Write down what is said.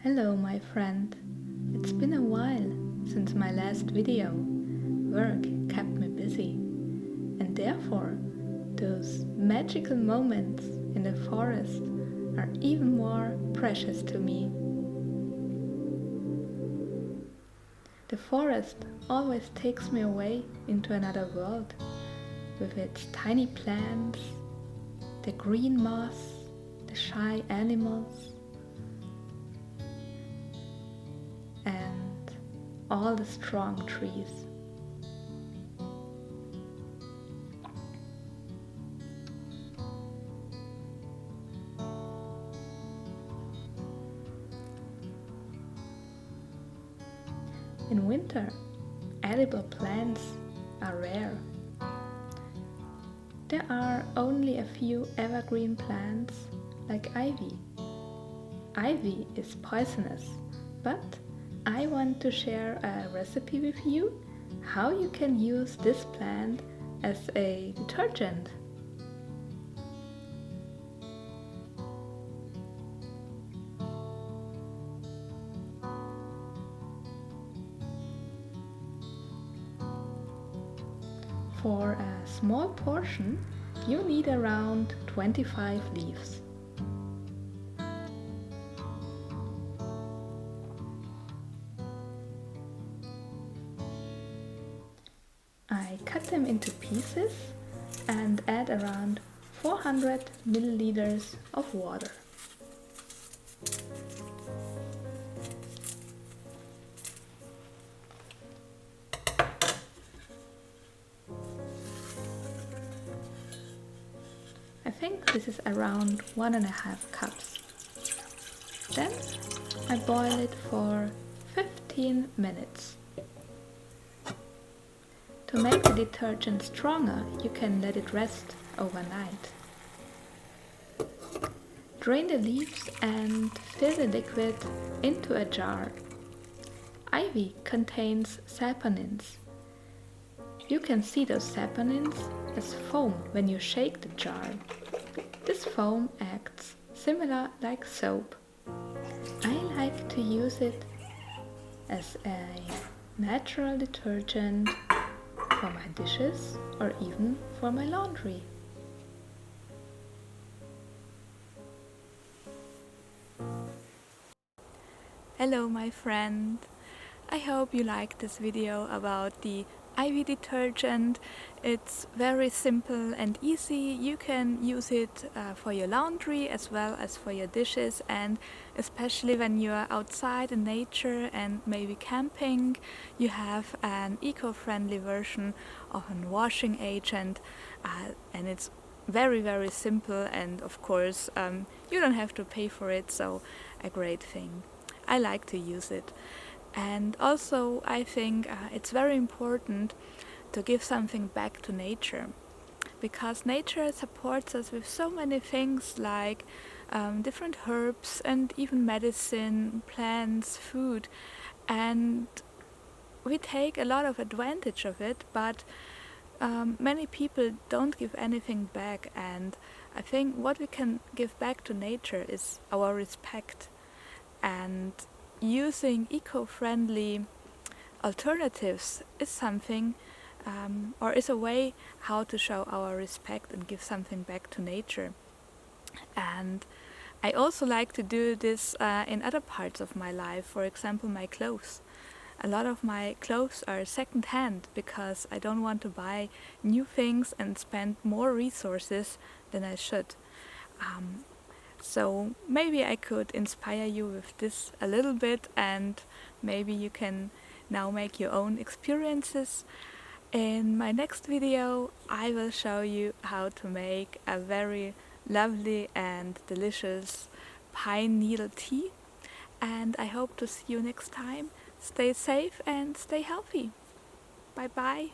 Hello my friend, it's been a while since my last video. Work kept me busy, and therefore those magical moments in the forest are even more precious to me. The forest always takes me away into another world, with its tiny plants, the green moss, the shy animals, and all the strong trees. In winter, edible plants are rare. There are only a few evergreen plants like ivy. Ivy is poisonous, but I want to share a recipe with you how you can use this plant as a detergent. For a small portion, you need around 25 leaves. I cut them into pieces and add around 400 milliliters of water. I think this is around 1.5 cups. Then I boil it for 15 minutes. To make the detergent stronger, you can let it rest overnight. Drain the leaves and fill the liquid into a jar. Ivy contains saponins. You can see those saponins as foam when you shake the jar. This foam acts similar like soap. I like to use it as a natural detergent for my dishes or even for my laundry. Hello my friend, I hope you liked this video about the Ivy detergent. It's very simple and easy. You can use it for your laundry as well as for your dishes, and especially when you're outside in nature and maybe camping, you have an eco-friendly version of a washing agent, and it's very simple, and of course you don't have to pay for it, so a great thing. I like to use it. And also I think it's very important to give something back to nature, because nature supports us with so many things like different herbs and even medicine, plants, food, and we take a lot of advantage of it, but many people don't give anything back, and I think what we can give back to nature is our respect. And using eco-friendly alternatives is something or is a way how to show our respect and give something back to nature. And I also like to do this in other parts of my life, for example my clothes. A lot of my clothes are second-hand because I don't want to buy new things and spend more resources than I should. So maybe I could inspire you with this a little bit, and maybe you can now make your own experiences. In my next video I will show you how to make a very lovely and delicious pine needle tea, and I hope to see you next time. Stay safe and stay healthy. Bye bye.